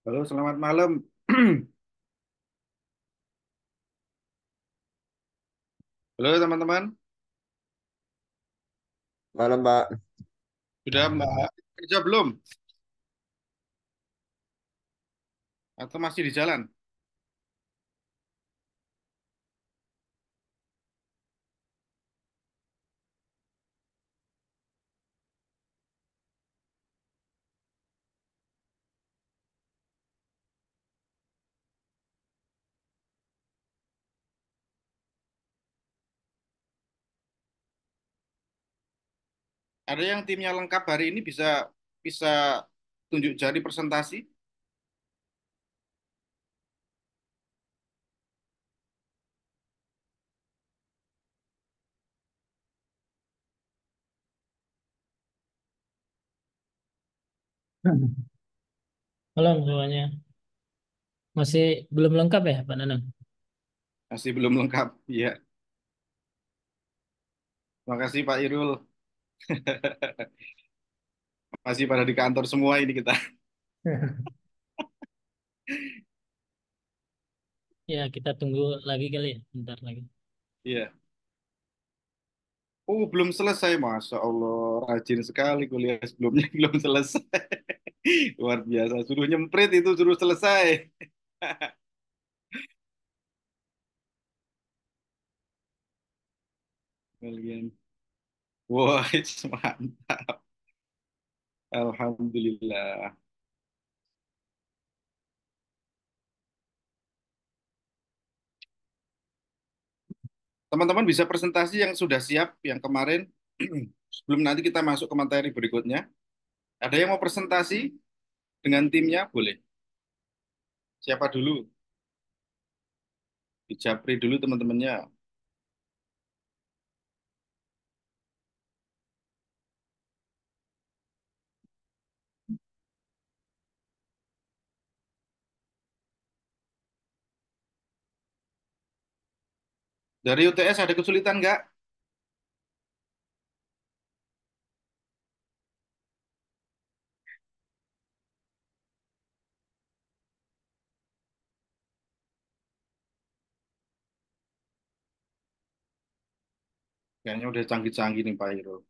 Halo, selamat malam. Halo teman-teman, Malam, Pak. sudah Mbak kerja belum? Atau masih di jalan? Ada yang timnya lengkap hari ini bisa bisa tunjuk jari presentasi? Malam semuanya. Masih belum lengkap ya, Pak Nanang? Masih belum lengkap. Iya, makasih Pak Irul. Masih pada di kantor semua ini kita. Ya, kita tunggu lagi kali ya, bentar lagi. Iya. Oh, belum selesai, Masya Allah. Rajin sekali kuliah sebelumnya belum selesai. Luar biasa. Suruh nyemprit itu suruh selesai. Kalian. Wah, mantap. Alhamdulillah. Teman-teman bisa presentasi yang sudah siap yang kemarin sebelum nanti kita masuk ke materi berikutnya. Ada yang mau presentasi dengan timnya? Boleh. Siapa dulu? Dijapri dulu teman-temannya. Dari UTS ada kesulitan nggak? Kayaknya udah canggih-canggih nih Pak Hiro.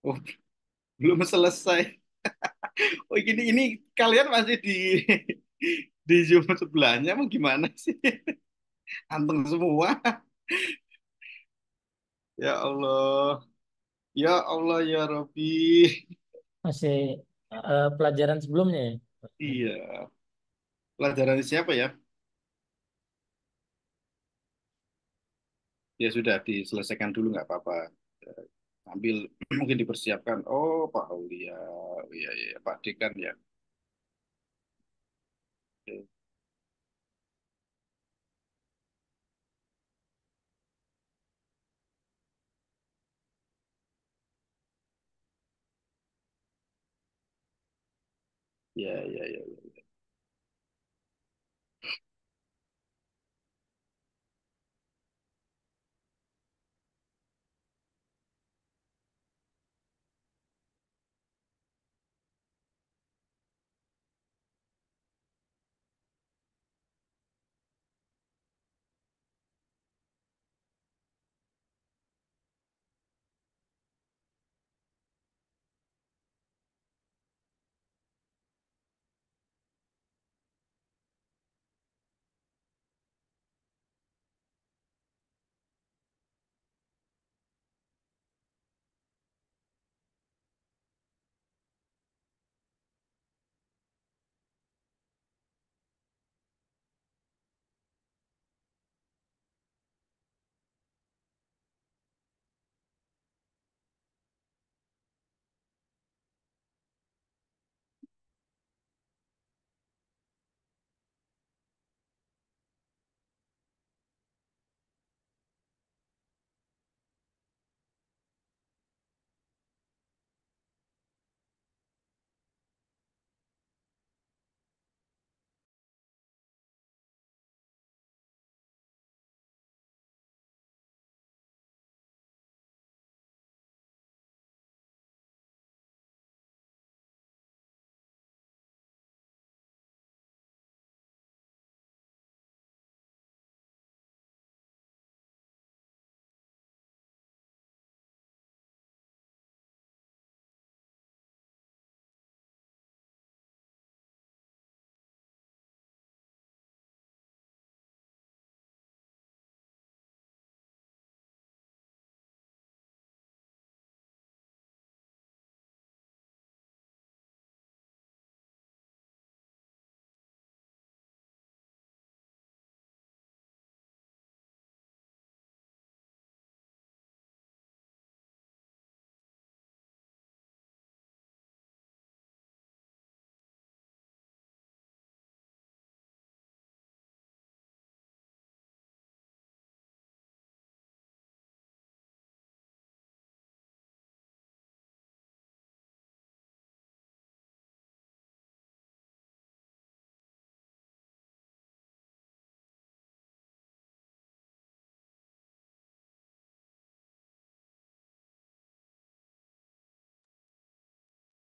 Oh, belum selesai. Oh, ini kalian masih di di Zoom sebelahnya mau gimana sih? Anteng semua. Ya Allah. Ya Allah ya Robbi. Masih pelajaran sebelumnya ya, Pak Nanang? Iya. Pelajaran siapa ya? Ya sudah diselesaikan dulu nggak apa-apa. Sambil mungkin dipersiapkan. Oh, Pak Aulia. Oh, iya, iya, iya. Pak Dekan ya. Oke. Iya, iya, iya, iya.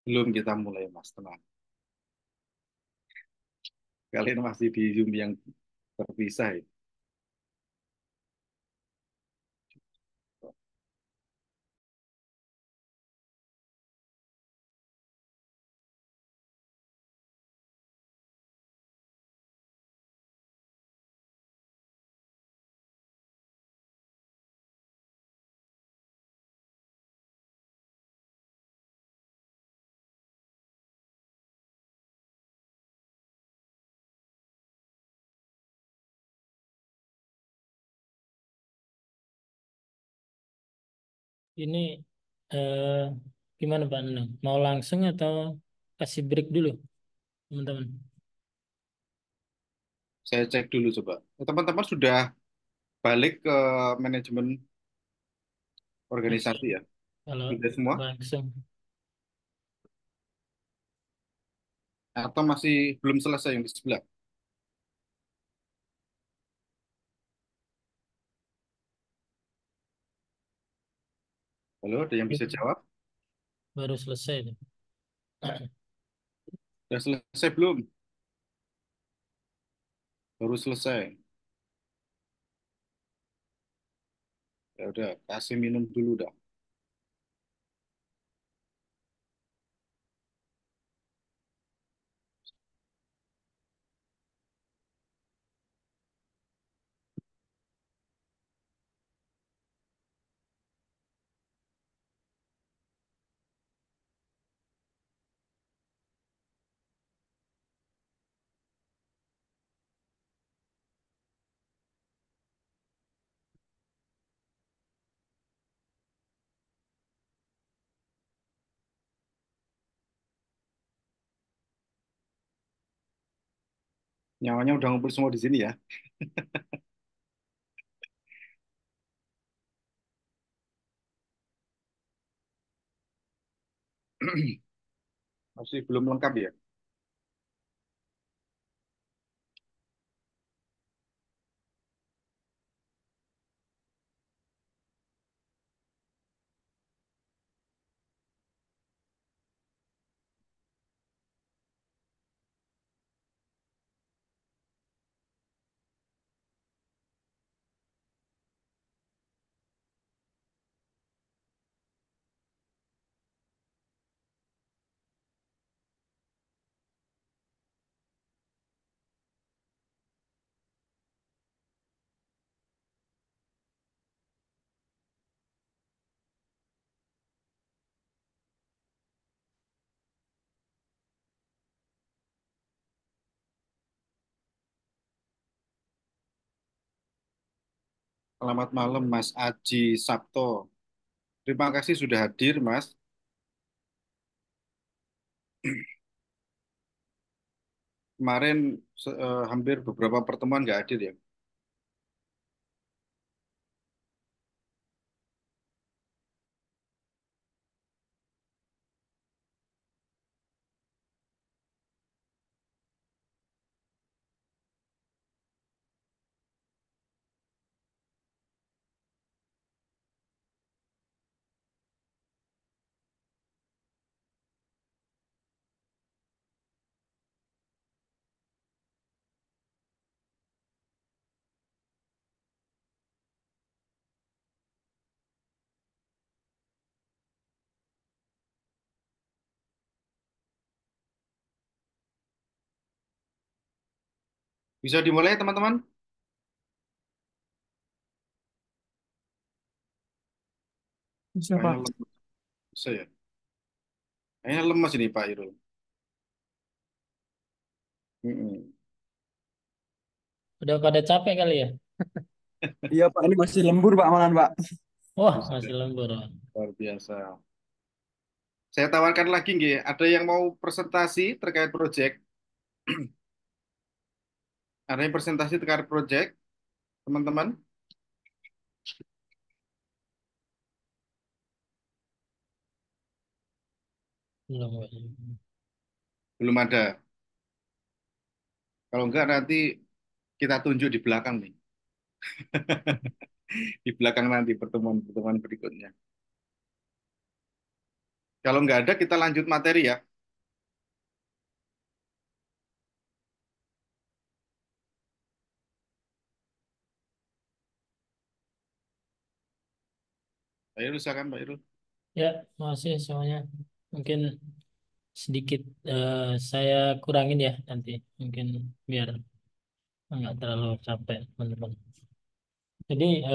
Belum kita mulai, Mas. Tenang. Kalian masih di Zoom yang terpisah ya. Ini eh, gimana Pak Nenang? Mau langsung atau kasih break dulu, teman-teman? Saya cek dulu coba. Teman-teman sudah balik ke manajemen Oke, organisasi ya? kalau Sudah semua? langsung Atau masih belum selesai yang di sebelah? Halo, ada yang bisa jawab? baru selesai tuh. Sudah selesai belum? Baru selesai. Ya udah, kasih minum dulu dah. Nyawanya udah ngumpul semua di sini ya. Masih belum lengkap ya. Selamat malam Mas Aji Sabto. Terima kasih sudah hadir Mas. Kemarin hampir beberapa pertemuan nggak hadir ya. Bisa dimulai teman-teman? Bisa Kayaknya Pak. lemas. Bisa ya? Kayaknya lemas ini Pak Irul. Mm-mm. Udah pada capek kali ya? Iya Pak, ini masih lembur Pak malam Pak. Wah, Bisa. masih lembur. Pak. Luar biasa. Saya tawarkan lagi nggih, ada yang mau presentasi terkait proyek? Ada yang presentasi terkait proyek, teman-teman? Belum. Pak. Belum ada. Kalau enggak nanti kita tunjuk di belakang nih. Di belakang nanti pertemuan-pertemuan berikutnya. Kalau nggak ada, kita lanjut materi ya. Pak Irul, silakan Pak Irul. Ya, makasih semuanya. Mungkin sedikit saya kurangin ya nanti, mungkin biar nggak terlalu capek teman-teman. Jadi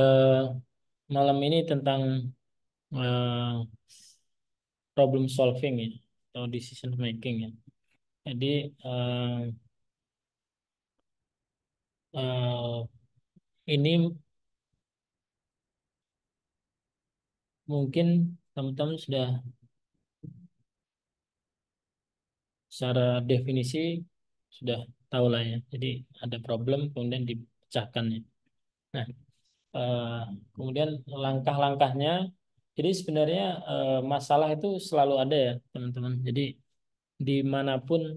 malam ini tentang eh, problem solving ya, atau decision making ya. Jadi eh, eh, ini mungkin teman-teman sudah secara definisi sudah tahu lah ya. Jadi ada problem kemudian dipecahkan ya. Nah, eh, kemudian langkah-langkahnya. Jadi sebenarnya masalah itu selalu ada ya teman-teman. Jadi dimanapun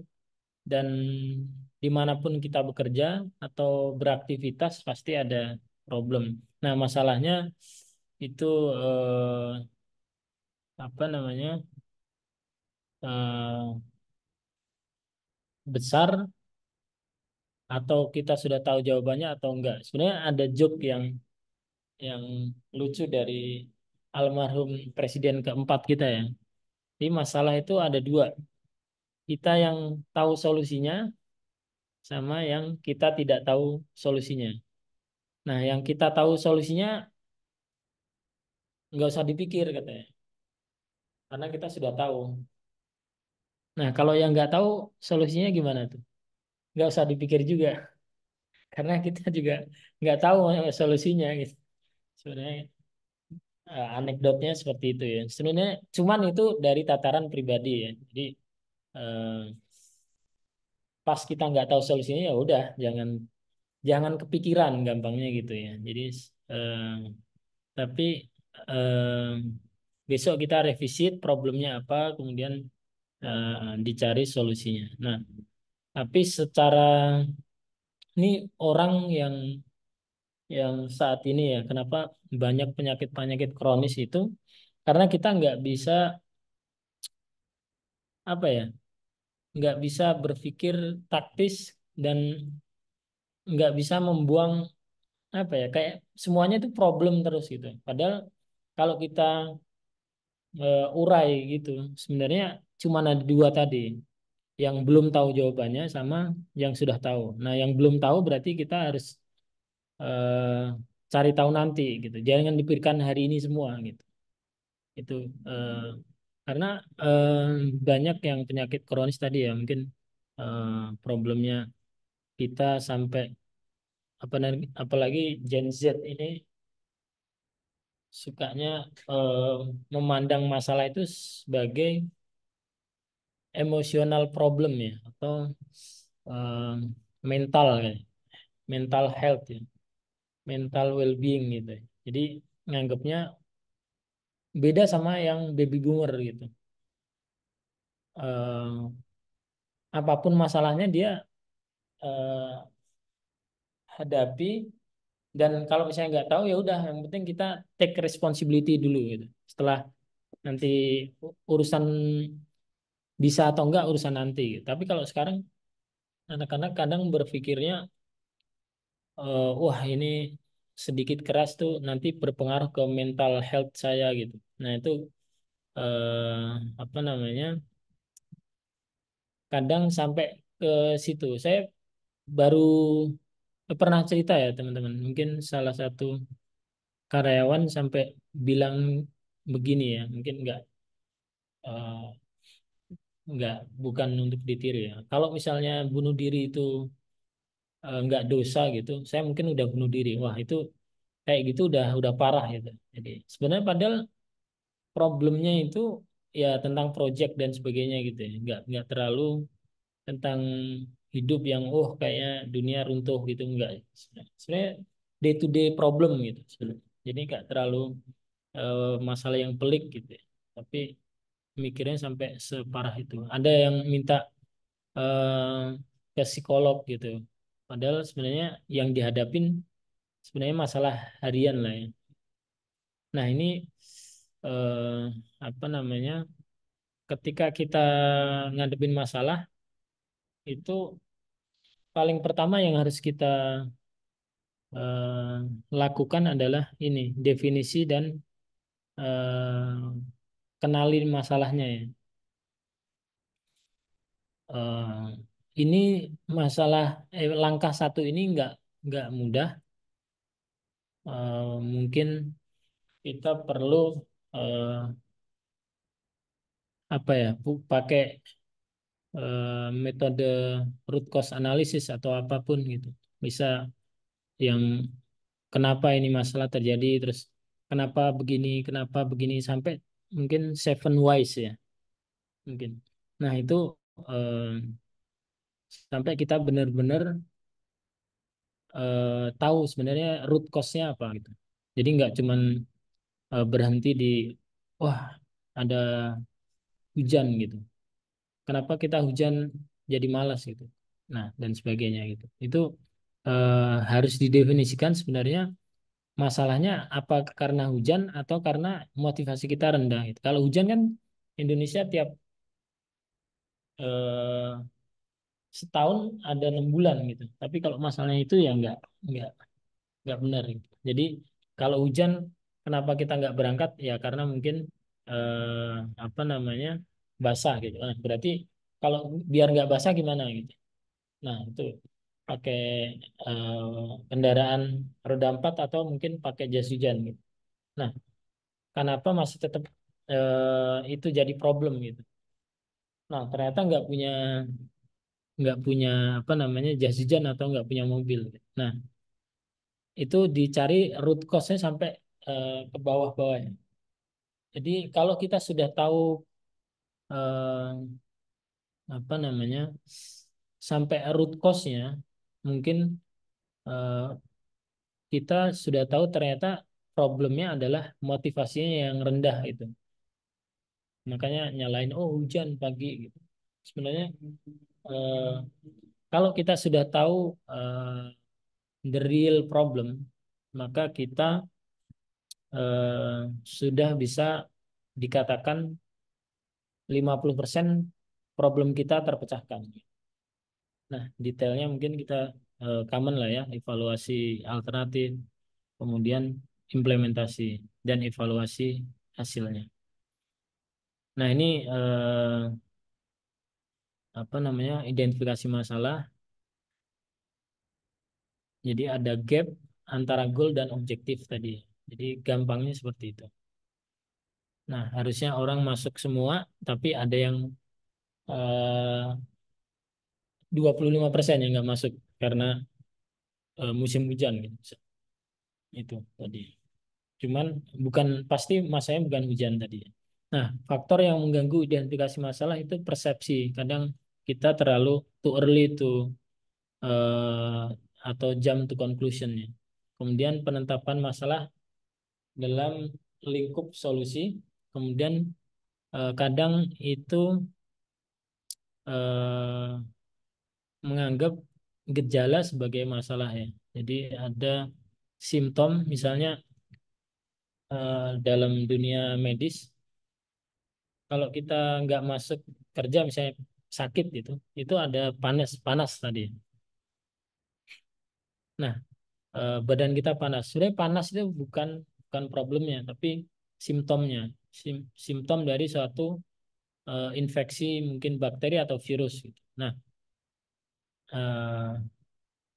dan dimanapun kita bekerja atau beraktivitas pasti ada problem. Nah, masalahnya itu apa namanya eh, besar atau kita sudah tahu jawabannya atau enggak. Sebenarnya ada joke yang lucu dari almarhum presiden keempat kita ya. Jadi masalah itu ada dua. Kita yang tahu solusinya sama yang kita tidak tahu solusinya. Nah, yang kita tahu solusinya nggak usah dipikir katanya, karena kita sudah tahu. Nah, kalau yang nggak tahu solusinya gimana tuh? Nggak usah dipikir juga, karena kita juga nggak tahu solusinya gitu. Sebenarnya anekdotnya seperti itu ya. Sebenarnya cuman itu dari tataran pribadi ya. Jadi eh, pas kita nggak tahu solusinya ya udah jangan jangan kepikiran gampangnya gitu ya. Jadi eh, tapi besok kita revisit problemnya apa, kemudian dicari solusinya. Nah, tapi secara ini orang yang saat ini ya, kenapa banyak penyakit-penyakit kronis itu karena kita nggak bisa apa ya, nggak bisa berpikir taktis dan nggak bisa membuang apa ya, kayak semuanya itu problem terus gitu. Padahal kalau kita urai gitu, sebenarnya cuma ada dua tadi, yang belum tahu jawabannya sama yang sudah tahu. Nah, yang belum tahu berarti kita harus eh, cari tahu nanti gitu. Jangan dipikirkan hari ini semua gitu. Itu karena eh, banyak yang penyakit kronis tadi ya, mungkin eh, problemnya kita sampai apalagi Gen Z ini sukanya eh, memandang masalah itu sebagai emosional problem ya, atau eh, mental ya, mental health ya, mental well-being gitu ya. Jadi nganggapnya beda sama yang baby boomer gitu. Eh, apapun masalahnya dia eh, hadapi, dan kalau misalnya nggak tahu ya udah yang penting kita take responsibility dulu gitu. Setelah nanti urusan bisa atau enggak urusan nanti gitu. Tapi kalau sekarang anak-anak kadang berpikirnya wah ini sedikit keras tuh nanti berpengaruh ke mental health saya gitu. Nah itu apa namanya, kadang sampai ke situ. Saya baru pernah cerita ya teman-teman. Mungkin salah satu karyawan sampai bilang begini ya. Mungkin eh, enggak bukan untuk ditiru ya. Kalau misalnya bunuh diri itu enggak dosa gitu, saya mungkin udah bunuh diri. Wah itu kayak gitu udah parah gitu. Jadi sebenarnya padahal problemnya itu ya tentang project dan sebagainya gitu ya. Enggak terlalu tentang hidup yang kayaknya dunia runtuh gitu, enggak. Sebenarnya day to day problem gitu sebenarnya. Jadi enggak terlalu masalah yang pelik gitu ya. Tapi mikirnya sampai separah itu. Ada yang minta ke psikolog gitu. Padahal sebenarnya yang dihadapin sebenarnya masalah harian lah ya. Nah ini apa namanya? ketika kita ngadepin masalah itu paling pertama yang harus kita lakukan adalah ini definisi dan kenalin masalahnya ya. Eh, ini masalah langkah satu ini nggak mudah. Mungkin kita perlu eh, apa ya pakai metode root cause analysis atau apapun gitu. Bisa yang kenapa ini masalah terjadi, terus kenapa begini sampai mungkin seven whys ya mungkin. Nah itu eh, sampai kita benar-benar tahu sebenarnya root cause-nya apa gitu. Jadi nggak cuman berhenti di wah ada hujan gitu. Kenapa kita hujan jadi malas gitu. Nah dan sebagainya gitu. Itu harus didefinisikan sebenarnya masalahnya apa karena hujan atau karena motivasi kita rendah gitu. Kalau hujan kan Indonesia tiap eh, setahun ada 6 bulan gitu. Tapi kalau masalahnya itu ya nggak nggak benar gitu. Jadi kalau hujan kenapa kita nggak berangkat ya karena mungkin apa namanya basah gitu. Nah, berarti kalau biar nggak basah gimana gitu. Nah itu pakai kendaraan roda 4 atau mungkin pakai jas hujan gitu. Nah kenapa masih tetap itu jadi problem gitu. Nah ternyata nggak punya apa namanya jas hujan atau nggak punya mobil. Nah itu dicari root cause-nya sampai ke bawah-bawah. Jadi kalau kita sudah tahu eh, apa namanya sampai root cause-nya, mungkin eh, kita sudah tahu ternyata problemnya adalah motivasinya yang rendah itu. Makanya nyalain oh hujan pagi gitu. Sebenarnya eh, kalau kita sudah tahu the real problem, maka kita sudah bisa dikatakan 50% problem kita terpecahkan. Nah, detailnya mungkin kita common lah ya, evaluasi alternatif, kemudian implementasi dan evaluasi hasilnya. Nah, ini apa namanya? Identifikasi masalah. Jadi ada gap antara goal dan objektif tadi. Jadi gampangnya seperti itu. Nah, harusnya orang masuk semua, tapi ada yang 25% yang nggak masuk karena musim hujan gitu. Itu tadi. Cuman bukan pasti masanya bukan hujan tadi. Nah, faktor yang mengganggu identifikasi masalah itu persepsi. Kadang kita terlalu too early to eh, atau jump to conclusion ya. Kemudian penetapan masalah dalam lingkup solusi. Kemudian kadang itu eh, menganggap gejala sebagai masalah ya. Jadi ada simptom misalnya dalam dunia medis kalau kita nggak masuk kerja misalnya sakit gitu itu ada panas panas tadi. Nah badan kita panas sebenarnya panas itu bukan bukan problemnya tapi simptomnya. Simptom dari suatu infeksi mungkin bakteri atau virus gitu. Nah eh,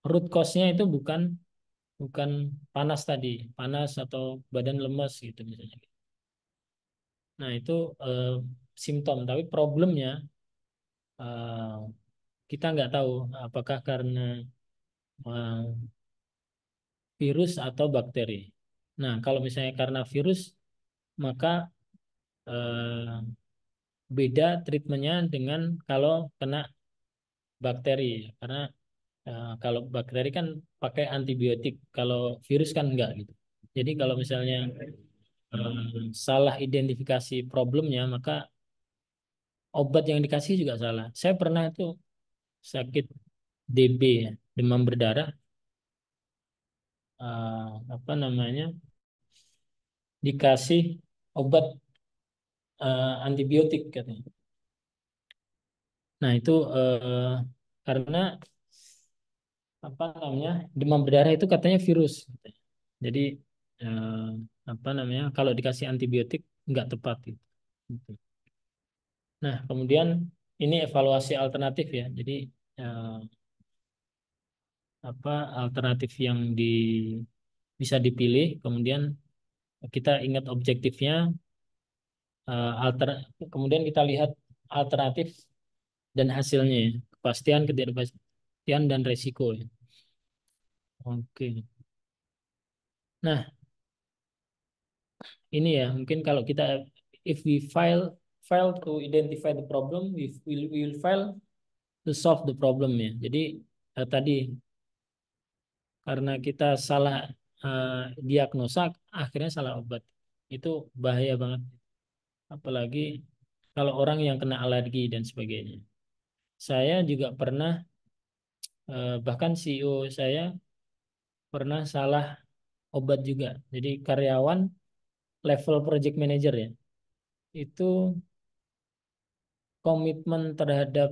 root cause-nya itu bukan bukan panas tadi panas atau badan lemas gitu misalnya. Nah itu eh, simptom tapi problemnya eh, kita nggak tahu apakah karena eh, virus atau bakteri. Nah, kalau misalnya karena virus, maka eh, beda treatmentnya dengan kalau kena bakteri. Karena kalau bakteri kan pakai antibiotik, kalau virus kan enggak gitu. Jadi kalau misalnya salah identifikasi problemnya, maka obat yang dikasih juga salah. Saya pernah itu sakit DB, ya, demam berdarah, apa namanya, dikasih obat antibiotik katanya. Nah, itu karena apa namanya demam berdarah itu katanya virus. Jadi eh, apa namanya kalau dikasih antibiotik nggak tepat gitu. Gitu. Nah, kemudian ini evaluasi alternatif ya. Jadi eh, apa alternatif yang bisa dipilih. Kemudian kita ingat objektifnya. eh, alter, Kemudian kita lihat alternatif dan hasilnya, ya. Kepastian, ketidakpastian dan resiko. Ya. Oke. Nah, ini ya mungkin kalau kita if we fail to identify the problem, we will fail to solve the problem ya. Jadi tadi karena kita salah eh, diagnosa, akhirnya salah obat. Itu bahaya banget. Apalagi kalau orang yang kena alergi dan sebagainya. Saya juga pernah, bahkan CEO saya pernah salah obat juga. Jadi karyawan level project manager ya, itu komitmen terhadap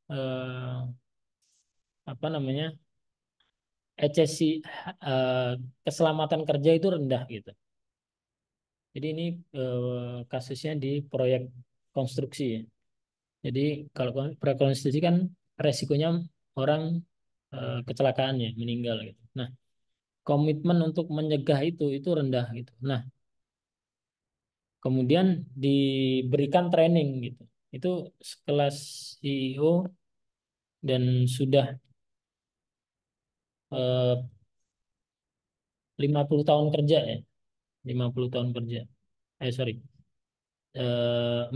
eh, apa namanya HSC, eh, keselamatan kerja itu rendah gitu. Jadi ini kasusnya di proyek konstruksi ya. Jadi kalau proyek konstruksi kan resikonya orang kecelakaan ya, meninggal gitu. Nah, komitmen untuk mencegah itu rendah gitu. Nah, kemudian diberikan training gitu. Itu sekelas CEO dan sudah 50 tahun kerja ya, 50 tahun kerja. Sorry,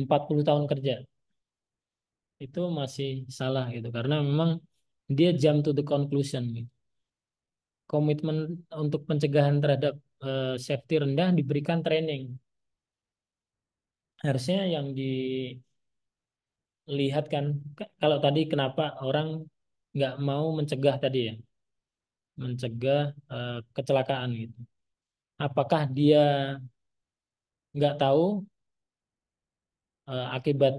40 tahun kerja. Itu masih salah gitu karena memang dia jump to the conclusion gitu. Komitmen untuk pencegahan terhadap safety rendah diberikan training. Harusnya yang dilihat kan kalau tadi kenapa orang nggak mau mencegah tadi ya, mencegah kecelakaan gitu. Apakah dia nggak tahu akibat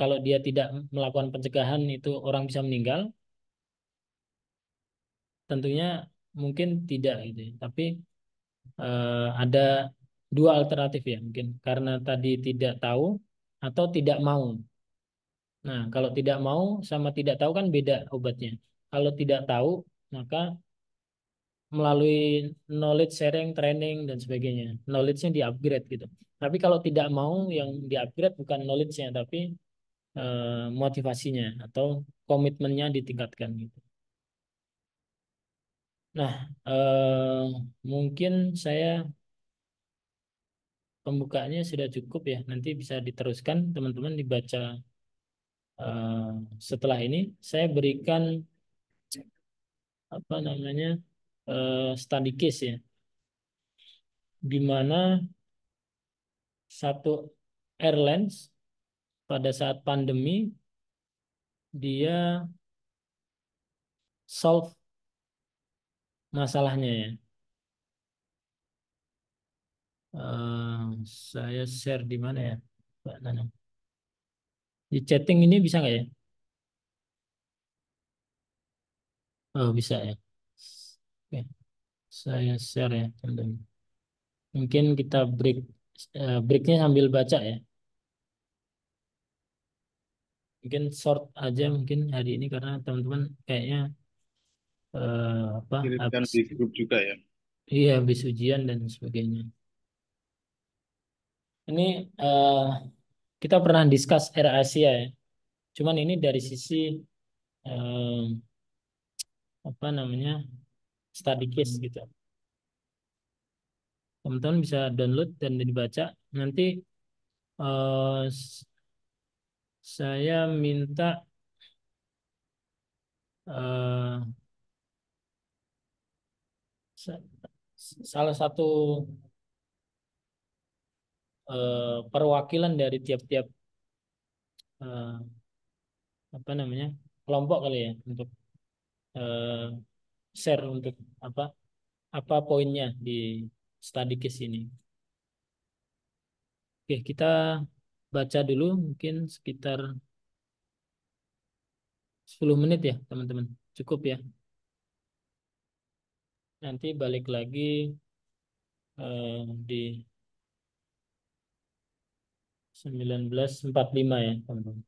kalau dia tidak melakukan pencegahan itu orang bisa meninggal? Tentunya mungkin tidak gitu ya. Tapi ada dua alternatif ya mungkin karena tadi tidak tahu atau tidak mau. Nah, kalau tidak mau sama tidak tahu kan beda obatnya. Kalau tidak tahu maka melalui knowledge sharing, training dan sebagainya, knowledge-nya di-upgrade gitu. Tapi kalau tidak mau yang di-upgrade bukan knowledge-nya tapi motivasinya atau komitmennya ditingkatkan gitu. Nah, mungkin saya pembukaannya sudah cukup ya. Nanti bisa diteruskan teman-teman dibaca eh, setelah ini. Saya berikan apa namanya study case ya, di mana satu airlines pada saat pandemi dia solve masalahnya ya. Eh, saya share di mana ya, Mbak Nana? Di chatting ini bisa nggak ya? Oh bisa ya. Oke, saya share ya teman-teman. Mungkin kita breaknya sambil baca ya. Mungkin short aja mungkin hari ini karena teman-teman kayaknya apa Kirimkan habis di grup juga ya. iya habis ujian dan sebagainya. Ini eh, kita pernah discuss Air Asia ya. Cuman ini dari sisi eh, apa namanya study case gitu. Teman-teman bisa download dan dibaca. Nanti saya minta eh, sa- salah satu perwakilan dari tiap-tiap eh, apa namanya kelompok kali ya untuk eh, share untuk apa apa poinnya di study case ini. Oke, kita baca dulu mungkin sekitar 10 menit ya, teman-teman. Cukup ya. Nanti balik lagi di 19.45 ya, teman-teman.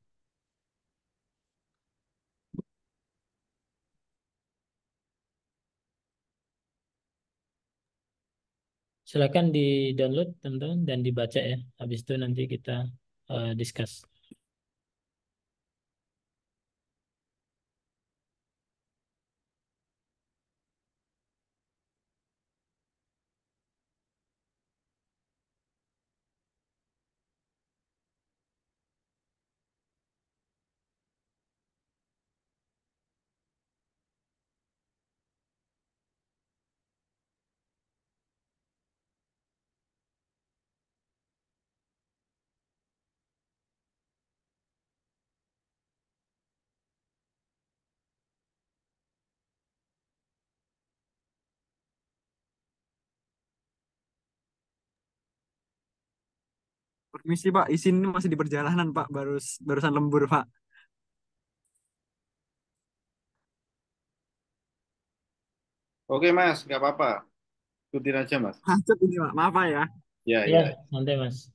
Silakan di-download, teman-teman, dan dibaca ya. Habis itu nanti kita discuss. Permisi Pak, izin ini masih di perjalanan Pak, barusan lembur Pak. Oke Mas, nggak apa-apa. Ikutin aja Mas. Macet ini Pak, maaf Pak ya. Ya, Ya, ya. santai Mas.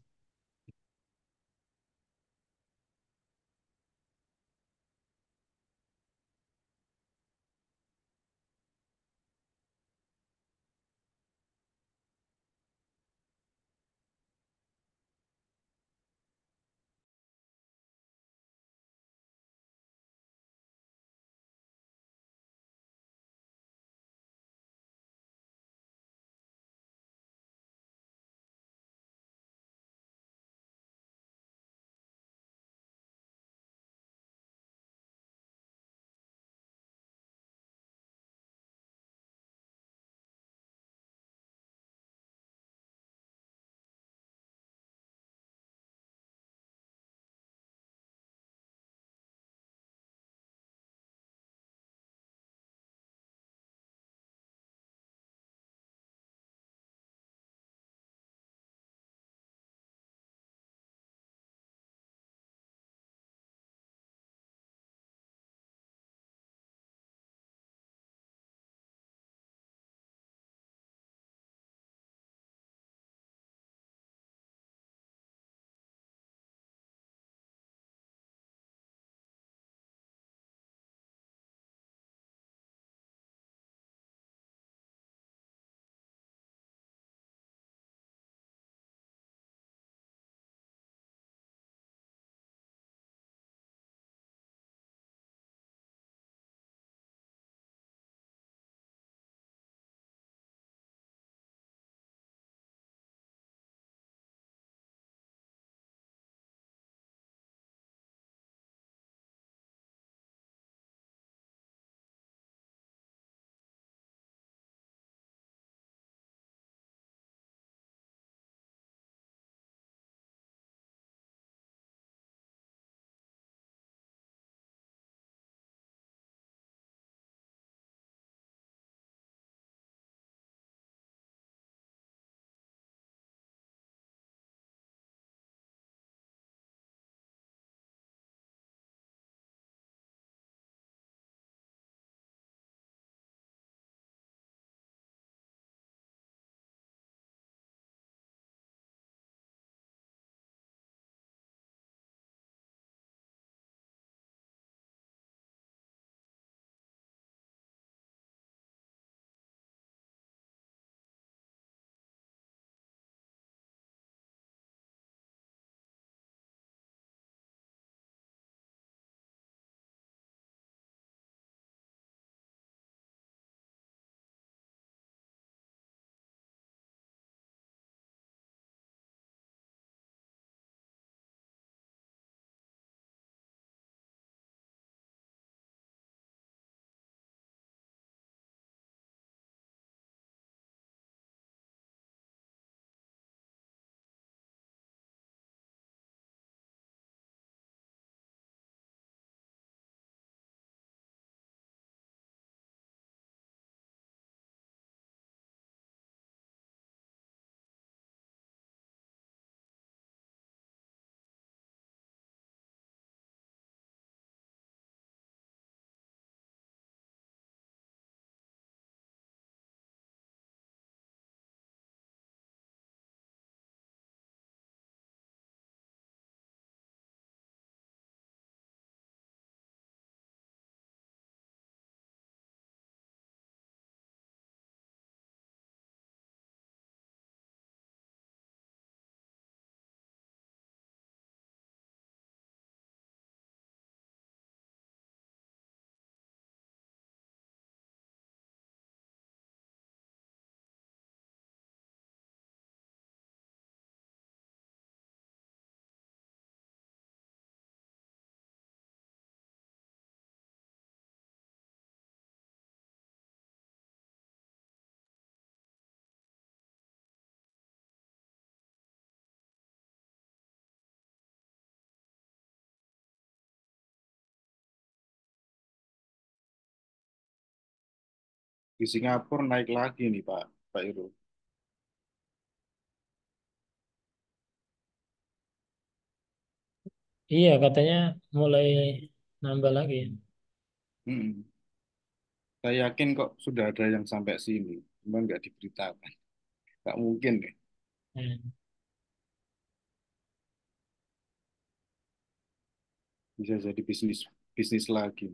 Di Singapura naik lagi nih Pak Irul. Iya, katanya mulai nambah lagi. Mm-mm. Saya yakin kok sudah ada yang sampai sini, cuma nggak diberitakan. Nggak mungkin deh, Hmm. bisa jadi bisnis bisnis lagi.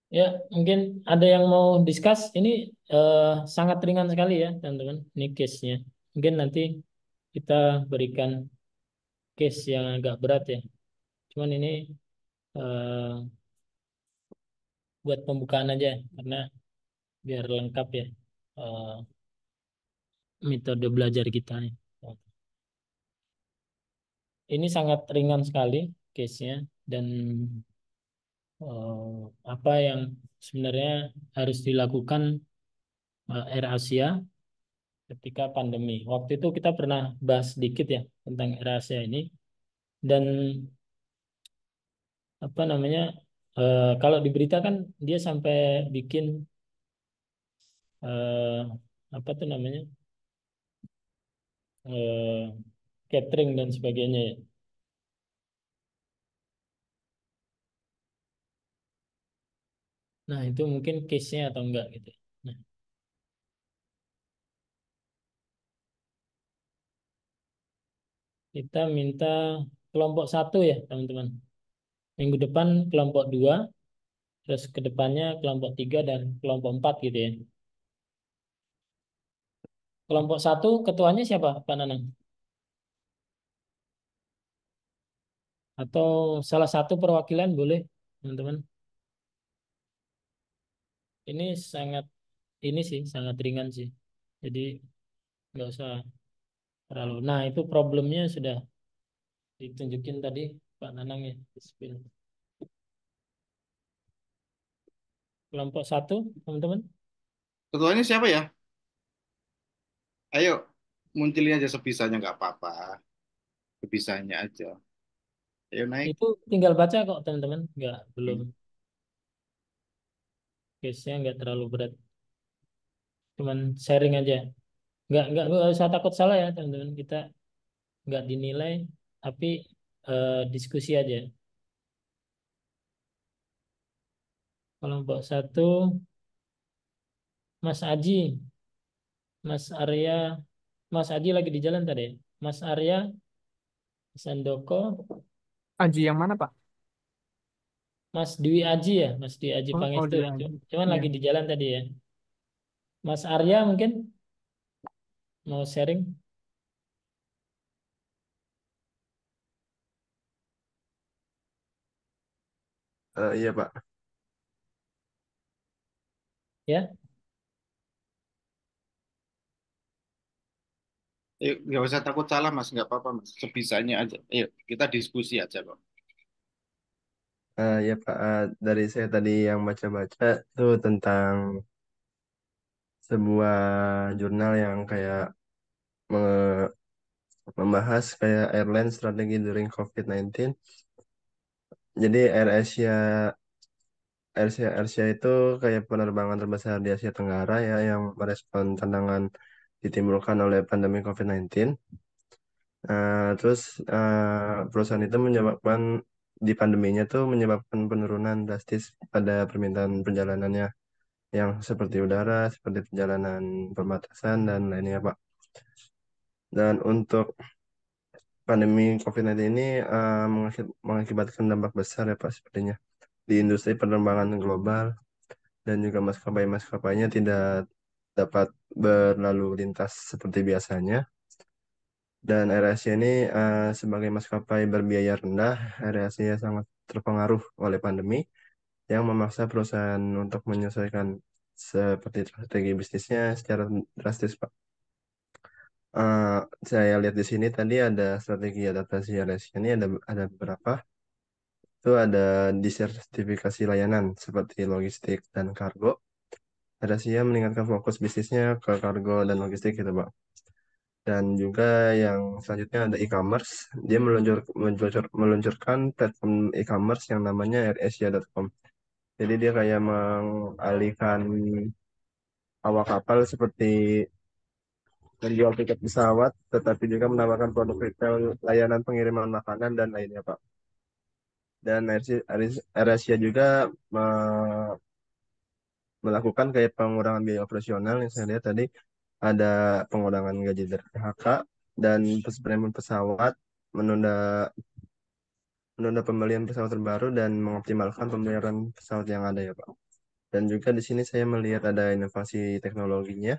Ya, mungkin ada yang mau discuss. Ini sangat ringan sekali ya, teman-teman. Ini case-nya. Mungkin nanti kita berikan case yang agak berat ya. Cuman ini eh, buat pembukaan aja, karena biar lengkap ya eh, metode belajar kita nih. Ini sangat ringan sekali case-nya dan apa yang sebenarnya harus dilakukan Air Asia ketika pandemi. Waktu itu kita pernah bahas sedikit ya tentang Air Asia ini dan apa namanya kalau di berita kan dia sampai bikin eh, apa tuh namanya eh, catering dan sebagainya ya. Nah itu mungkin case-nya atau enggak gitu. Nah kita minta kelompok satu ya teman-teman. Minggu depan kelompok dua, terus ke depannya kelompok tiga dan kelompok empat gitu ya. Kelompok satu ketuanya siapa, Pak Nanang? Atau salah satu perwakilan boleh, teman-teman. Ini sangat ini sih sangat ringan sih. Jadi nggak usah. terlalu. Nah, itu problemnya sudah ditunjukin tadi Pak Nanang ya. Di spill. Kelompok satu, teman-teman. Ketuanya siapa ya? Ayo, munculin aja sebisanya nggak apa-apa. Sebisanya aja. Ayo naik. Itu tinggal baca kok, teman-teman. Nggak, belum. Case-nya nggak terlalu berat. Cuman sharing aja. Nggak usah takut salah ya, teman-teman. Kita nggak dinilai, tapi diskusi aja. Kelompok satu, Mas Aji, Mas Arya, Mas Aji lagi di jalan tadi, ya? Mas Arya, Mas Andoko, Aji yang mana, Pak? Mas Dwi Aji ya, Mas Dwi Aji Oh, Pangestu. dia Aji. Cuman Iya. lagi di jalan tadi ya. Mas Arya mungkin mau sharing Iya Pak. ya. Ayo, nggak usah takut salah mas, nggak apa-apa mas. Sebisanya aja. Ayo, kita diskusi aja kok. Iya Pak. Dari saya tadi yang baca-baca tuh tentang sebuah jurnal yang kayak me- membahas kayak airline strategi during COVID-19. Jadi AirAsia itu kayak penerbangan terbesar di Asia Tenggara ya yang merespon tantangan ditimbulkan oleh pandemi COVID-19. Terus perusahaan itu menyebabkan di pandeminya tuh menyebabkan penurunan drastis pada permintaan perjalanannya yang seperti udara, seperti perjalanan perbatasan dan lainnya, Pak. Dan untuk pandemi COVID-19 ini mengakibatkan dampak besar ya, Pak, sepertinya di industri penerbangan global dan juga maskapai-maskapainya tidak dapat berlalu lintas seperti biasanya. Dan AirAsia ini sebagai maskapai berbiaya rendah, AirAsia sangat terpengaruh oleh pandemi yang memaksa perusahaan untuk menyesuaikan seperti strategi bisnisnya secara drastis, Pak. Eh, saya lihat di sini tadi ada strategi adaptasi AirAsia ini ada beberapa. Itu ada disertifikasi layanan seperti logistik dan kargo. AirAsia meningkatkan fokus bisnisnya ke kargo dan logistik gitu, Pak. Dan juga yang selanjutnya ada e-commerce. Dia meluncurkan platform e-commerce yang namanya airasia.com. Jadi dia kayak mengalihkan awak kapal seperti menjual tiket pesawat, tetapi juga menawarkan produk retail, layanan pengiriman makanan, dan lainnya, Pak. Dan AirAsia juga melakukan kayak pengurangan biaya operasional yang saya lihat tadi ada pengurangan gaji dari PHK dan premium pesawat, menunda menunda pembelian pesawat terbaru dan mengoptimalkan pembayaran pesawat yang ada ya Pak. Dan juga di sini saya melihat ada inovasi teknologinya.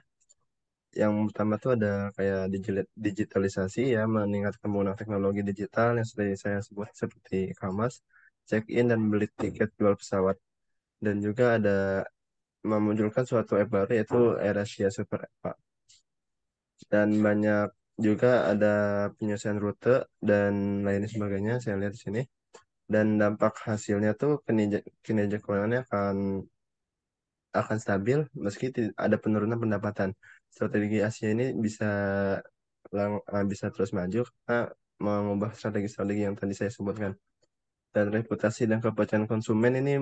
Yang pertama tuh ada kayak digitalisasi ya, meningkatkan penggunaan teknologi digital yang sudah saya sebut seperti e-commerce, check-in dan beli tiket jual pesawat. Dan juga ada memunculkan suatu app baru yaitu AirAsia Super App, Pak. Dan banyak juga ada penyelesaian rute dan lain sebagainya saya lihat di sini. Dan dampak hasilnya tuh kinerja keuangannya akan stabil meski ada penurunan pendapatan. Strategi Asia ini bisa terus maju karena mengubah strategi-strategi yang tadi saya sebutkan. Dan reputasi dan kepercayaan konsumen ini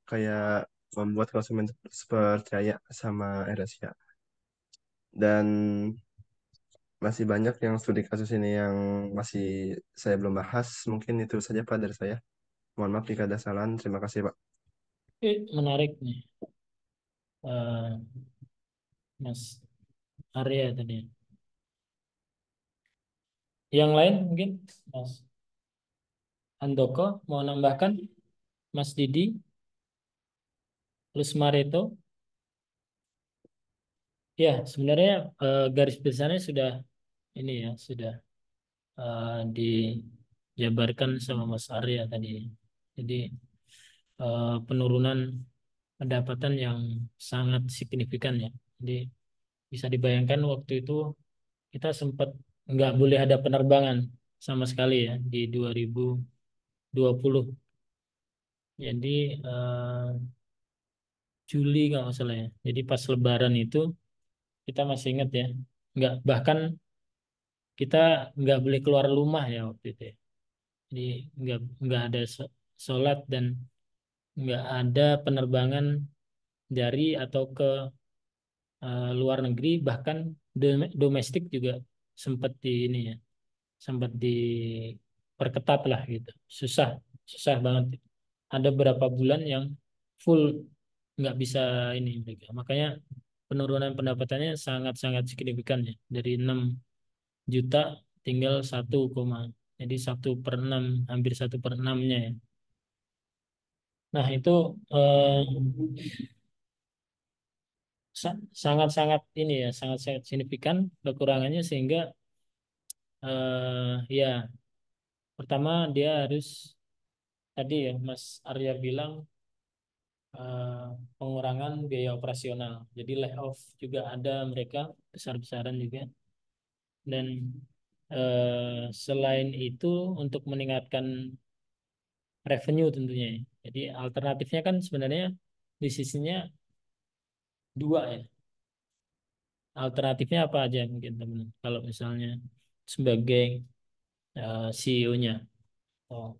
kayak membuat konsumen percaya sama AirAsia. Dan masih banyak yang studi kasus ini yang masih saya belum bahas. Mungkin itu saja Pak dari saya. Mohon maaf jika ada kesalahan. Terima kasih Pak. Menarik nih, Mas Arya tadi. Yang lain mungkin Mas Andoko mau nambahkan, Mas Didi, Lusmareto. Ya, sebenarnya garis besarnya sudah ini ya, sudah dijabarkan sama Mas Arya tadi. Jadi penurunan pendapatan yang sangat signifikan ya. Jadi bisa dibayangkan waktu itu kita sempat nggak boleh ada penerbangan sama sekali ya di 2020. Jadi Juli kalau nggak salah ya. Jadi pas Lebaran itu kita masih ingat ya, nggak bahkan kita nggak boleh keluar rumah ya waktu itu ya. Jadi nggak ada sholat dan nggak ada penerbangan dari atau ke luar negeri, bahkan domestik juga sempat di ini ya, sempat diperketat lah gitu. Susah, susah banget. Ada beberapa bulan yang full nggak bisa ini mereka. Makanya penurunan pendapatannya sangat-sangat signifikan ya. Dari 6 juta tinggal 1, jadi 1/6, hampir 1/6-nya ya. Nah itu sangat-sangat ini ya, sangat-sangat signifikan kekurangannya sehingga ya pertama dia harus tadi ya Mas Arya bilang eh, pengurangan biaya operasional. Jadi layoff juga ada mereka besar-besaran juga. Dan selain itu untuk meningkatkan revenue tentunya ya. Jadi alternatifnya kan sebenarnya bisnisnya dua ya. Alternatifnya apa aja mungkin teman? Kalau misalnya sebagai CEO-nya. Oh,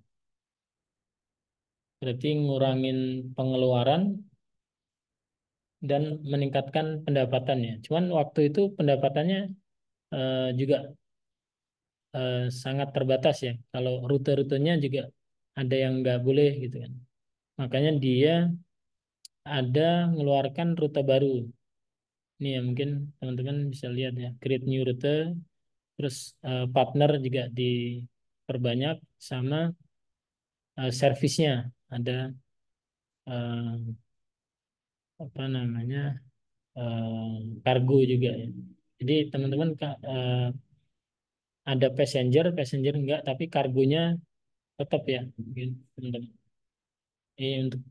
berarti ngurangin pengeluaran dan meningkatkan pendapatannya. Cuman waktu itu pendapatannya juga sangat terbatas ya. Kalau rute-rutenya juga ada yang nggak boleh gitu kan. Makanya dia ada mengeluarkan rute baru. Ini ya mungkin teman-teman bisa lihat ya, create new rute, terus partner juga diperbanyak sama servisnya ada eh, apa namanya kargo juga ya. Jadi teman-teman ada passenger enggak, tapi kargonya tetap ya, mungkin teman-teman. Ini untuk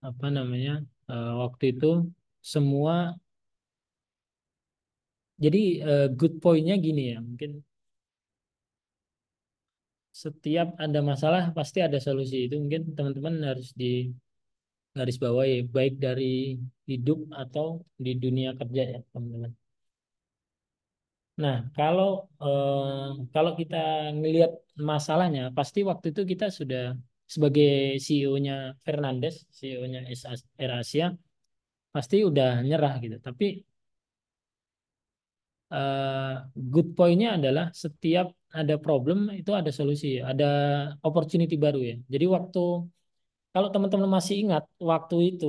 apa namanya waktu itu semua. Jadi good point-nya gini ya, mungkin setiap ada masalah pasti ada solusi. Itu mungkin teman-teman harus di garis bawahi baik dari hidup atau di dunia kerja ya teman-teman. Nah kalau kita ngelihat masalahnya pasti waktu itu kita sudah sebagai CEO-nya Fernandes, CEO-nya AirAsia pasti udah nyerah gitu. Tapi eh, good point-nya adalah setiap ada problem itu ada solusi, ada opportunity baru ya. Jadi kalau teman-teman masih ingat waktu itu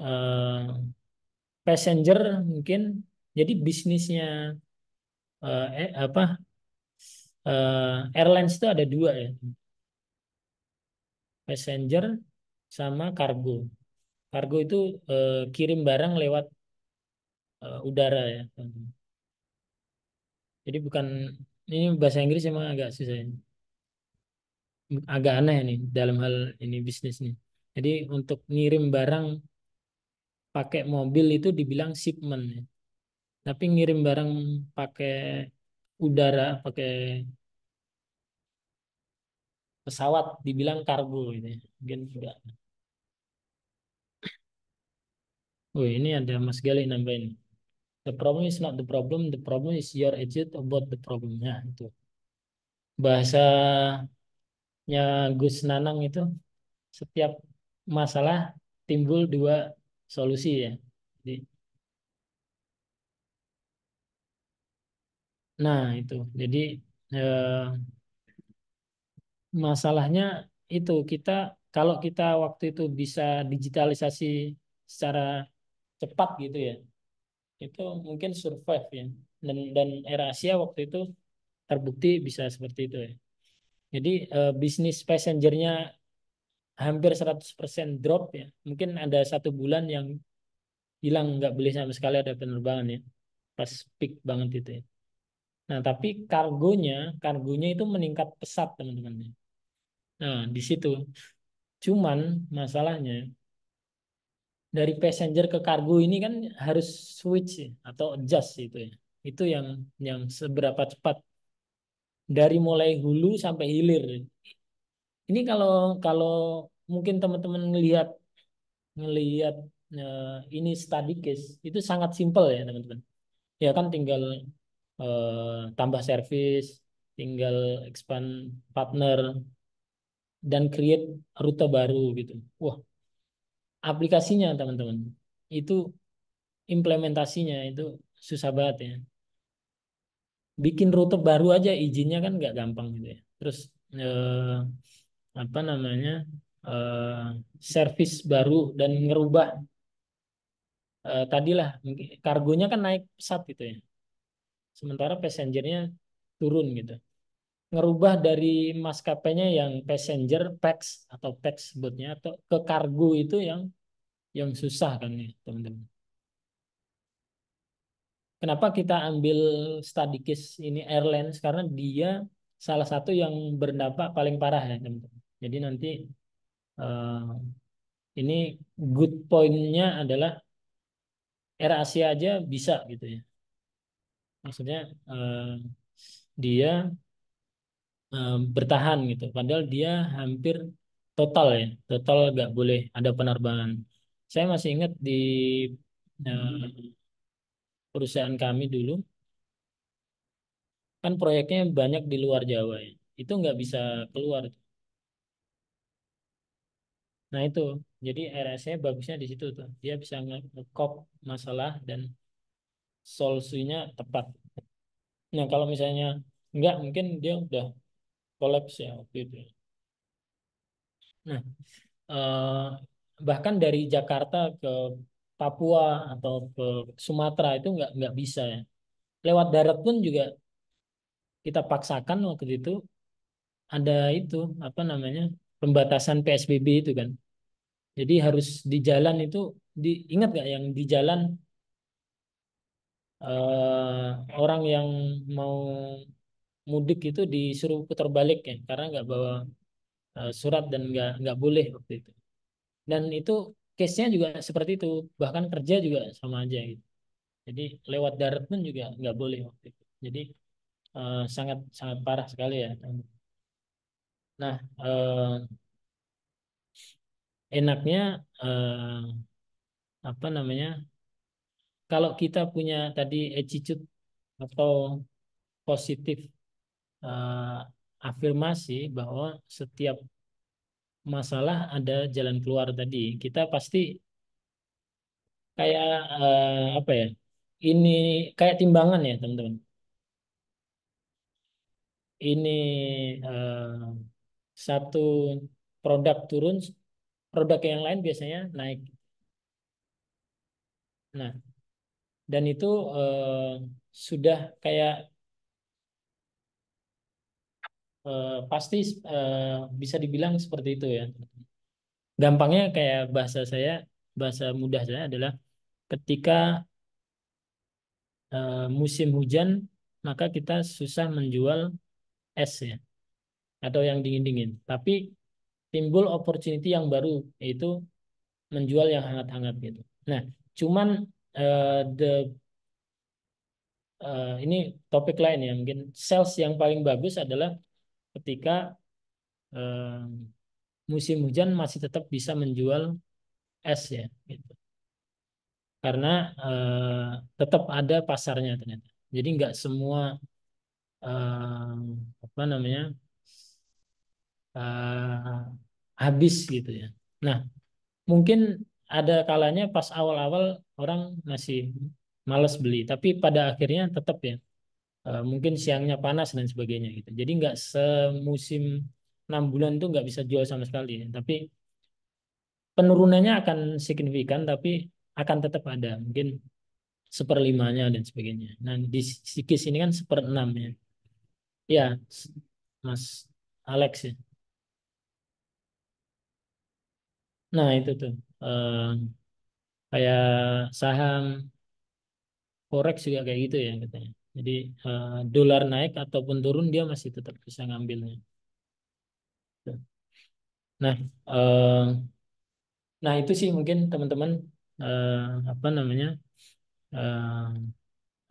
eh, passenger mungkin jadi bisnisnya apa airlines itu ada dua ya, passenger sama kargo. Kargo itu kirim barang lewat udara ya. Jadi bukan ini bahasa Inggris emang agak susah ya. Agak aneh nih dalam hal ini bisnis nih. Jadi untuk ngirim barang pakai mobil itu dibilang shipment ya. Tapi ngirim barang pakai udara, pakai pesawat dibilang kargo gitu ya. Mungkin enggak. Oh ini ada Mas Gali nambahin. The problem is not the problem is your attitude about the problem. Nah, itu. Bahasanya Gus Nanang itu setiap masalah timbul dua solusi ya. Jadi, nah itu. Jadi eh, masalahnya itu kalau kita waktu itu bisa digitalisasi secara cepat gitu ya, itu mungkin survive ya. Dan AirAsia waktu itu terbukti bisa seperti itu ya. Jadi bisnis passengernya hampir 100% drop ya. Mungkin ada 1 bulan yang hilang nggak boleh sama sekali ada penerbangan ya. Pas peak banget itu ya. Nah, tapi kargonya itu meningkat pesat teman-teman. Nah, di situ. Cuman masalahnya dari passenger ke kargo ini kan harus switch ya, atau adjust itu ya. Itu yang seberapa cepat dari mulai hulu sampai hilir. Ini kalau kalau mungkin teman-teman ngelihat ngelihat ini study case itu sangat simpel ya teman-teman. Ya kan tinggal tambah service, tinggal expand partner dan create rute baru gitu. Wah, aplikasinya teman-teman itu implementasinya itu susah banget ya. Bikin rute baru aja izinnya kan nggak gampang gitu ya. Terus eh, apa namanya eh, service baru dan ngerubah tadilah mungkin kargonya kan naik pesat gitu ya. Sementara passengernya turun gitu. Ngerubah dari maskapainya yang passenger PAX atau PAX sebutnya atau ke kargo itu yang susah kan nih teman-teman. Kenapa kita ambil study case ini airlines karena dia salah satu yang berdampak paling parah ya teman-teman. Jadi nanti eh, ini good point-nya adalah Air Asia aja bisa gitu ya. Maksudnya dia bertahan gitu. Padahal dia hampir total ya, total nggak boleh ada penerbangan. Saya masih ingat di perusahaan kami dulu kan proyeknya banyak di luar Jawa ya. Itu nggak bisa keluar. Nah itu, jadi RSnya bagusnya di situ tuh. Dia bisa nge-cop masalah dan solusinya tepat. Nah kalau misalnya nggak, mungkin dia udah kolaps ya waktu itu. Nah, eh, bahkan dari Jakarta ke Papua atau ke Sumatera itu nggak bisa ya. Lewat darat pun juga kita paksakan waktu itu ada itu apa namanya pembatasan PSBB itu kan. Jadi harus di jalan itu ingat nggak yang di jalan orang yang mau mudik itu disuruh putar balik ya karena nggak bawa surat dan nggak boleh waktu itu. Dan itu case-nya juga seperti itu, bahkan kerja juga sama aja gitu. Jadi lewat darat pun juga nggak boleh waktu itu. Jadi sangat sangat parah sekali ya. Nah, enaknya apa namanya? Kalau kita punya tadi attitude atau positif eh, afirmasi bahwa setiap masalah ada jalan keluar tadi, kita pasti kayak apa ya? Ini kayak timbangan ya, teman-teman. Ini satu produk turun, produk yang lain biasanya naik. Nah, dan itu sudah kayak pasti bisa dibilang seperti itu ya. Gampangnya kayak bahasa mudah saya adalah ketika musim hujan, maka kita susah menjual es ya, atau yang dingin-dingin. Tapi timbul opportunity yang baru, yaitu menjual yang hangat-hangat gitu. Nah, cuman the ini topik lain ya, mungkin sales yang paling bagus adalah ketika eh, musim hujan masih tetap bisa menjual es ya, gitu. Karena tetap ada pasarnya ternyata. Jadi nggak semua apa namanya eh, habis gitu ya. Nah, mungkin ada kalanya pas awal-awal orang masih males beli, tapi pada akhirnya tetap ya. Mungkin siangnya panas dan sebagainya gitu. Jadi nggak semusim 6 bulan itu nggak bisa jual sama sekali. Ya. Tapi penurunannya akan signifikan, tapi akan tetap ada. Mungkin seperlimanya dan sebagainya. Nah di sikis ini kan seperenam ya. Ya, Mas Alex ya. Nah itu tuh kayak saham forex juga kayak gitu ya katanya. Jadi dolar naik ataupun turun dia masih tetap bisa ngambilnya. Nah, nah itu sih mungkin teman-teman. apa namanya eh,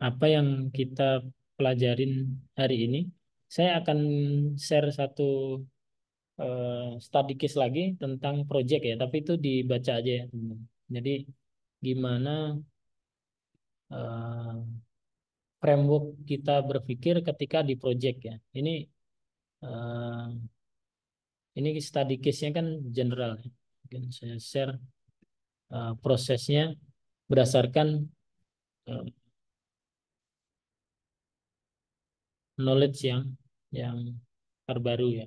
apa yang kita pelajarin hari ini. Saya akan share satu study case lagi tentang project ya, tapi itu dibaca aja ya, teman-teman. Jadi gimana eh, framework kita berpikir ketika di project ya. Eh, ini study case-nya kan general ya. Mungkin saya share prosesnya berdasarkan eh, knowledge yang terbaru ya.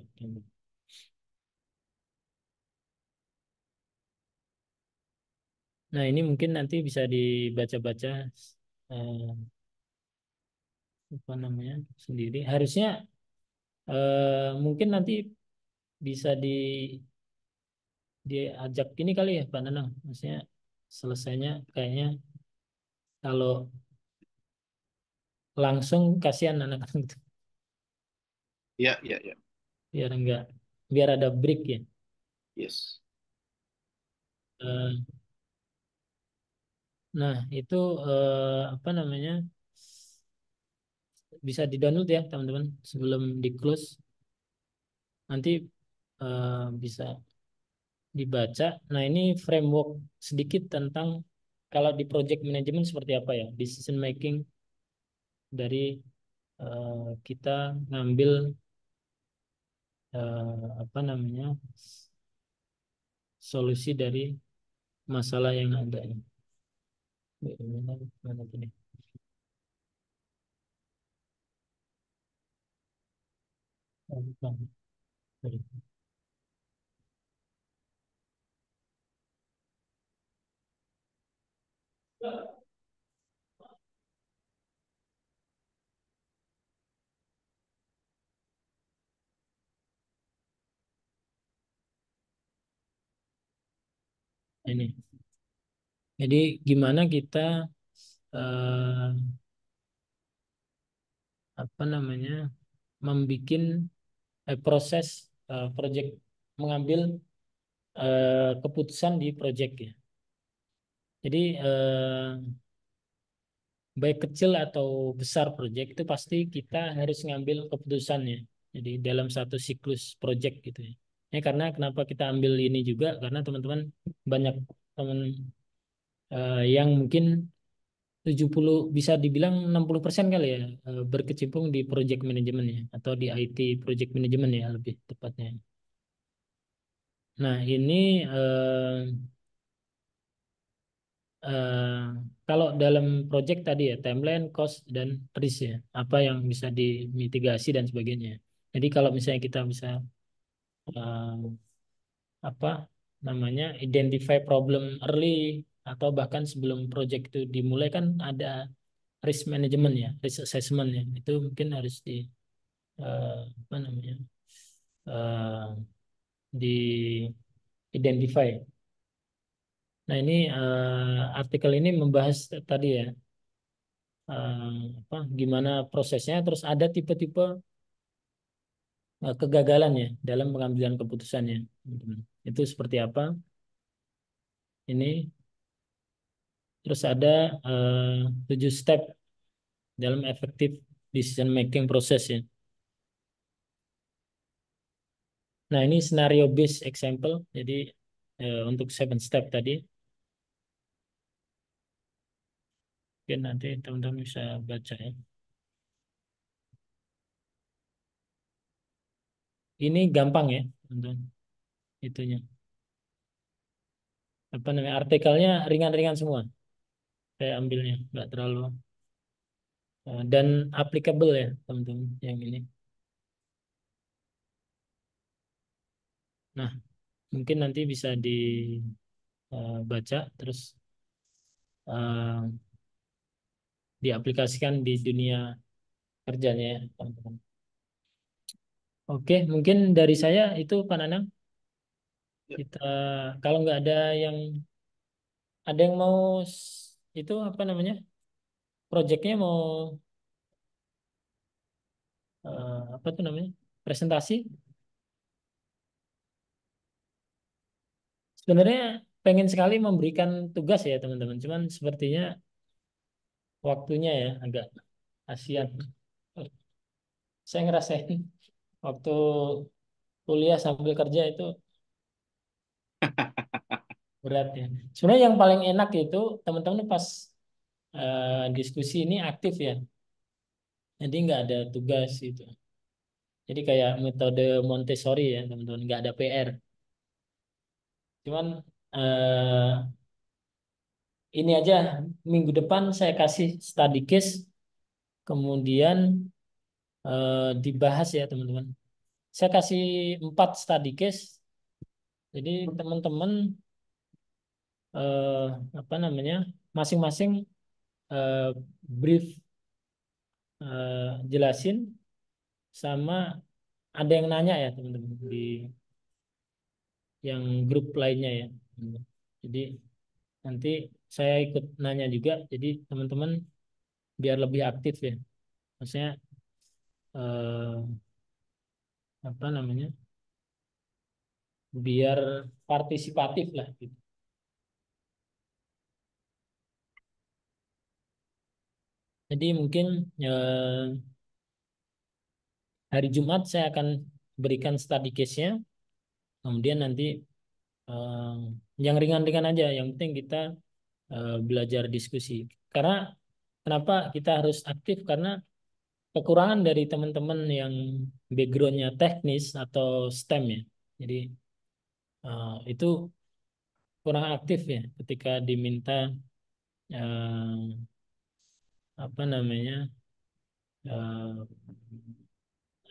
Nah, ini mungkin nanti bisa dibaca-baca eh, apa namanya sendiri. Harusnya mungkin nanti bisa diajak ini kali ya Pak Nanang. Maksudnya selesainya kayaknya kalau langsung kasihan anak-anak itu Iya, iya, iya. biar enggak biar ada break ya. Yes. Eh, nah, itu apa namanya? Bisa di-download ya, teman-teman, sebelum di-close. Nanti bisa dibaca. Nah, ini framework sedikit tentang kalau di project management seperti apa ya, decision making dari kita ngambil apa namanya solusi dari masalah yang ada. Mana tadi? Oh, bukan. Sorry. Ini. Jadi gimana kita eh, apa namanya membikin proses project mengambil keputusan di project ya. Jadi baik kecil atau besar project itu pasti kita harus ngambil keputusannya. Jadi dalam satu siklus project gitu ya. Ya karena kenapa kita ambil ini juga karena teman-teman banyak teman yang mungkin 70 bisa dibilang 60% kali ya berkecimpung di project management ya atau di IT project management ya lebih tepatnya. Nah, ini eh, kalau dalam project tadi ya timeline, cost dan risk ya, apa yang bisa dimitigasi dan sebagainya. Jadi kalau misalnya kita bisa eh, apa namanya identify problem early atau bahkan sebelum project itu dimulai kan ada risk management ya, risk assessment ya. Itu mungkin harus apa namanya eh, di identify. Nah ini artikel ini membahas tadi ya apa gimana prosesnya, terus ada tipe-tipe kegagalan ya dalam pengambilan keputusannya. Teman-teman. Itu seperti apa? Ini terus ada 7 step dalam efektif decision making proses ya. Nah ini scenario based example. Jadi untuk 7 step tadi, mungkin nanti teman-teman bisa baca ya. Ini gampang ya, teman-teman. Itunya. Apa namanya? Artikelnya ringan-ringan semua. Saya ambilnya, nggak terlalu dan applicable ya, teman-teman. Yang ini. Nah, mungkin nanti bisa dibaca terus eh, diaplikasikan di dunia kerjanya ya, teman-teman. Oke, mungkin dari saya itu Pak Nanang. Ya. Kita kalau nggak ada yang mau itu apa namanya? Proyeknya mau apa tuh namanya? Presentasi. Sebenarnya pengen sekali memberikan tugas ya teman-teman. Cuman sepertinya waktunya ya agak kasihan. Saya ngerasain waktu kuliah sambil kerja itu berat ya. Sebenarnya yang paling enak itu teman-teman pas diskusi ini aktif ya. Jadi nggak ada tugas gitu. Jadi kayak metode Montessori ya teman-teman, nggak ada PR. Cuman eh, ini aja minggu depan saya kasih study case, kemudian dibahas ya teman-teman. Saya kasih 4 study case. Jadi teman-teman eh, apa namanya masing-masing eh, brief jelasin sama ada yang nanya ya teman-teman di yang grup lainnya ya. Jadi nanti saya ikut nanya juga. Jadi teman-teman biar lebih aktif ya. Maksudnya eh, apa namanya? Biar partisipatif lah gitu. Jadi mungkin hari Jumat saya akan berikan study case-nya. Kemudian nanti eh, yang ringan-ringan aja. Yang penting kita belajar diskusi. Karena kenapa kita harus aktif? Karena kekurangan dari teman-teman yang backgroundnya teknis atau STEM ya. Jadi itu kurang aktif ya ketika diminta eh, apa namanya eh,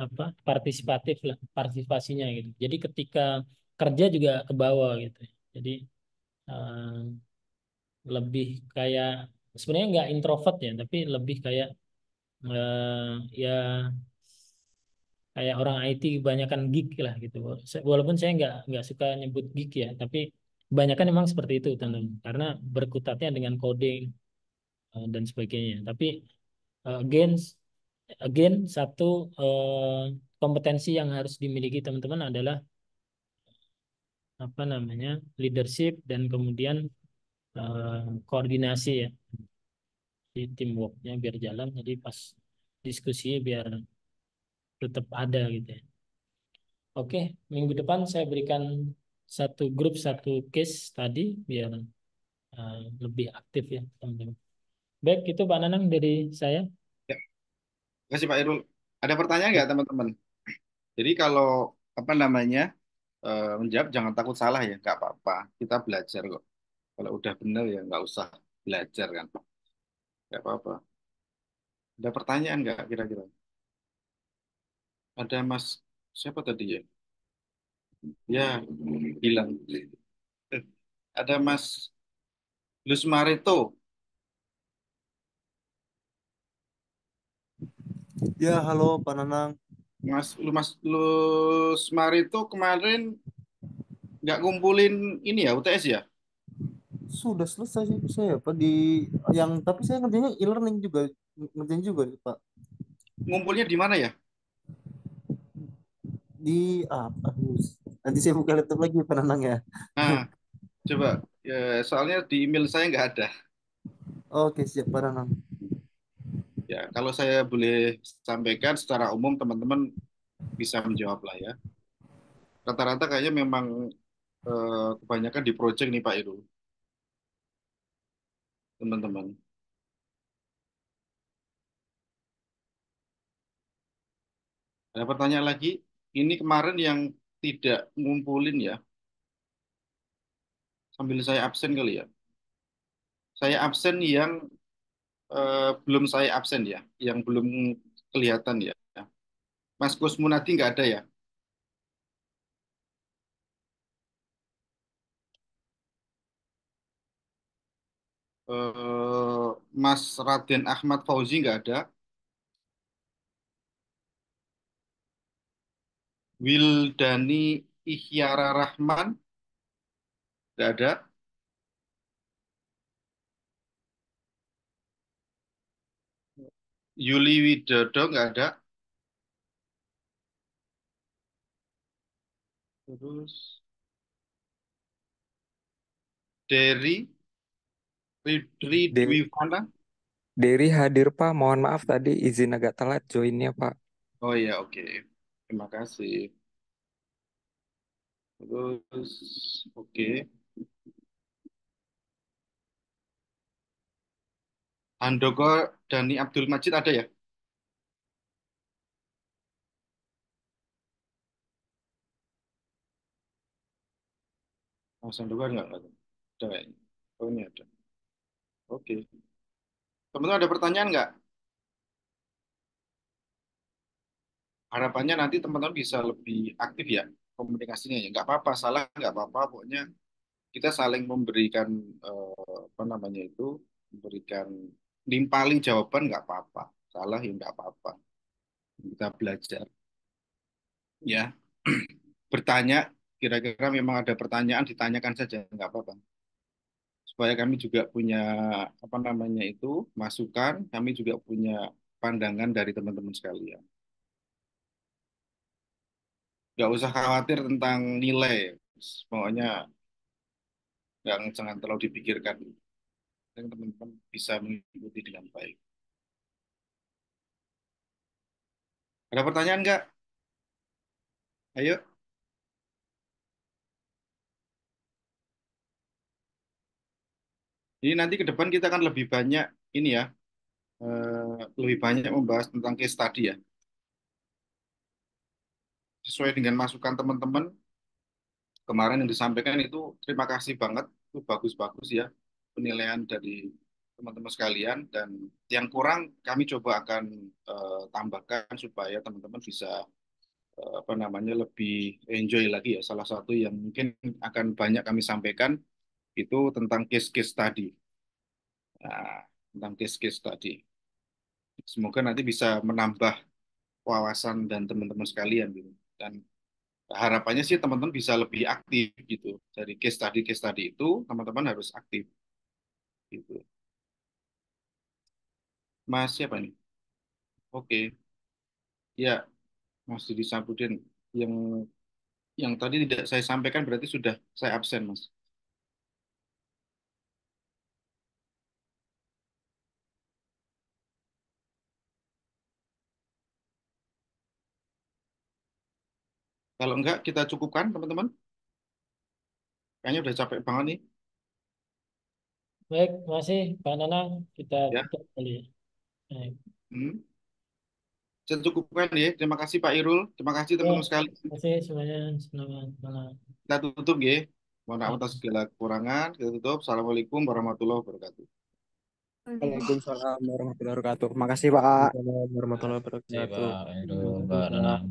apa partisipatif lah partisipasinya gitu. Jadi ketika kerja juga ke bawah gitu. Jadi eh, lebih kayak sebenarnya nggak introvert ya, tapi lebih kayak ya kayak orang IT kebanyakan geek lah gitu. Walaupun saya nggak suka nyebut geek ya, tapi kebanyakan memang seperti itu teman-teman. Karena berkutatnya dengan coding dan sebagainya. Tapi again again satu kompetensi yang harus dimiliki teman-teman adalah apa namanya leadership dan kemudian koordinasi ya di teamworknya biar jalan. Jadi pas diskusi biar tetap ada gitu ya. Oke, minggu depan saya berikan satu grup satu case tadi biar lebih aktif ya teman-teman. Baik, itu Pak Nanang dari saya. Ya, terima kasih Pak Irul. Ada pertanyaan Ya, nggak teman-teman? Jadi kalau apa namanya menjawab jangan takut salah ya, nggak apa-apa. Kita belajar kok. Kalau udah benar ya nggak usah belajar kan, nggak apa-apa. Ada pertanyaan nggak kira-kira? Ada Mas siapa tadi ya? Ya bilang. Ada Mas Lusmarito. Ya, halo Pak Nanang. Mas Lusmarito kemarin nggak ngumpulin ini ya UTS ya? Sudah selesai sih saya Pak di yang tapi saya ngerjainnya e-learning juga ngerjain juga nih, Pak. Ngumpulnya di mana ya? Di apa? Aduh, nanti saya buka laptop lagi Pak Nanang ya. Nah, coba ya, soalnya di email saya nggak ada. Oke, siap Pak Nanang. Ya, kalau saya boleh sampaikan secara umum teman-teman bisa menjawab lah ya. Rata-rata kayaknya memang kebanyakan di project nih Pak Iru, teman-teman. Ada pertanyaan lagi? Ini kemarin yang tidak ngumpulin ya, sambil saya absen kali ya. Saya absen yang belum saya absen ya, yang belum kelihatan ya. Mas Kusmunadi nggak ada ya? Mas Raden Ahmad Fauzi nggak ada. Wildani Ihyara Rahman nggak ada. Yuli Widodo nggak ada. Terus Dari De Ridwifana. Derry hadir Pak. Mohon maaf tadi izin agak telat joinnya Pak. Oh iya, oke. Terima kasih. Terus, oke. Handoko Dani Abdul Majid ada ya? Mas Handoko enggak ada. Ada kayaknya. Oh ini ada. Oke. Teman-teman ada pertanyaan nggak? Harapannya nanti teman-teman bisa lebih aktif ya komunikasinya ya. Nggak apa-apa, salah nggak apa-apa. Pokoknya kita saling memberikan apa namanya itu, memberikan nimpalin jawaban nggak apa-apa. Salah ya nggak apa-apa. Kita belajar ya. Bertanya, kira-kira memang ada pertanyaan ditanyakan saja nggak apa-apa. Supaya kami juga punya apa namanya itu masukan, kami juga punya pandangan dari teman-teman sekalian. Nggak usah khawatir tentang nilai. Pokoknya jangan terlalu dipikirkan. Dan teman-teman bisa mengikuti dengan baik. Ada pertanyaan nggak? Ayo. Ini nanti ke depan kita akan lebih banyak ini ya, lebih banyak membahas tentang case study ya. Sesuai dengan masukan teman-teman kemarin yang disampaikan itu, terima kasih banget. Itu bagus-bagus ya penilaian dari teman-teman sekalian, dan yang kurang kami coba akan tambahkan supaya teman-teman bisa apa namanya lebih enjoy lagi ya. Salah satu yang mungkin akan banyak kami sampaikan itu tentang case-case tadi. Nah, tentang case-case tadi. Semoga nanti bisa menambah wawasan dan teman-teman sekalian gitu. Dan harapannya sih teman-teman bisa lebih aktif gitu. Dari case tadi itu teman-teman harus aktif gitu. Mas siapa nih? Oke, ya Mas Didi Sabudin, yang tadi tidak saya sampaikan berarti sudah saya absen Mas. Kalau enggak kita cukupkan teman-teman. Kayaknya udah capek banget nih. Baik, masih Pak Nanang, kita Ya. tutup kali ya. Baik. Hmm. Saya cukupkan ya. Terima kasih Pak Irul. Terima kasih Ya, teman-teman sekali. masih semuanya selamat malam. Kita tutup ya. Mohon maaf atas Ya. segala kekurangan. Kita tutup. Assalamualaikum warahmatullahi wabarakatuh. Waalaikumsalam warahmatullahi wabarakatuh. Makasih Pak. Waalaikumsalam warahmatullahi Terima kasih wabarakatuh. Pak Heru, Mbak Nanang.